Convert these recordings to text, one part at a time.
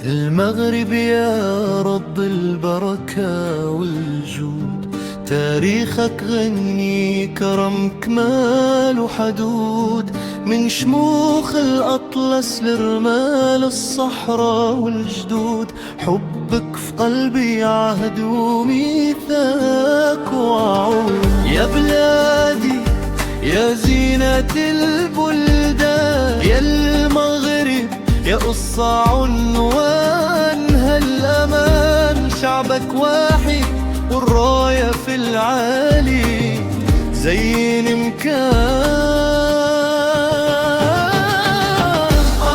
المغرب يا رب البركة والجود، تاريخك غني كرمك ماله حدود. من شموخ الأطلس لرمال الصحراء والجدود، حبك في قلبي عهد وميثاق وعود. يا بلادي يا زينة البلدان، يا المغرب يا قصة عنوانها الأمان. شعبك واحد والراية في العالي زين مكان.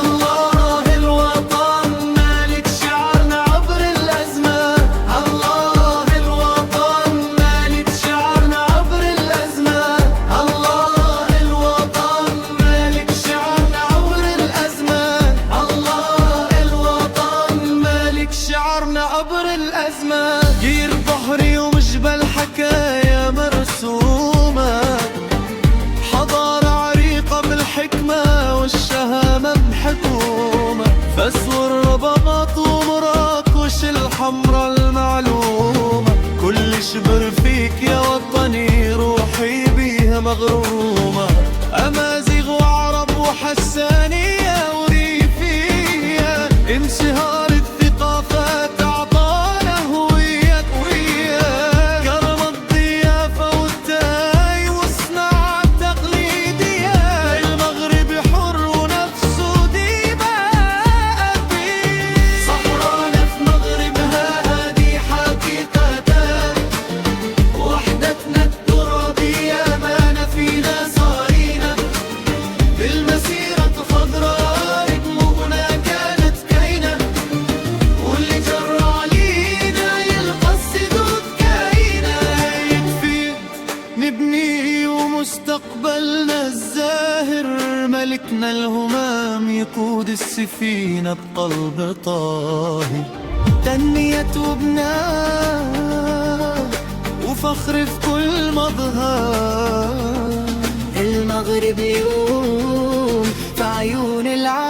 الله الوطن مالك شعرنا عبر الأزمان، الله الوطن مالك شعرنا عبر الأزمان، الله الوطن مالك شعرنا عبر الأزمان، الله الوطن مالك شعرنا عبر الأزمان. غير بحري ومجبل حكاية مرسومة، حضارة عريقة بالحكمة والشهامة بحكومة. فاس والرباط ومراكش الحمرا المعلومة، كل شبر فيك يا وطني روحي بيها مغرومة. أمازيغ وعرب وحسانية وريفية، انصهار الثقافات أعطانا هوية قوية. كرم الضيافة والتاي والصناعة التقليدية، المغرب حر ونفسه ديما أبي. صحرانا في مغربها هذه حقيقتان، وحدتنا الترابية مانا فينا صارينا. بالمسيرة الخضراء ركمونا كانت كاينة، واللي جرى علينا يلقى السدود كاينة. يكفي نبني ومستقبلنا الزاهر، ملكنا الهمام يقود السفينة بقلب طاهي. تنمية وبناء وفخر في كل مظهر، المغرب يوم في عيون العالم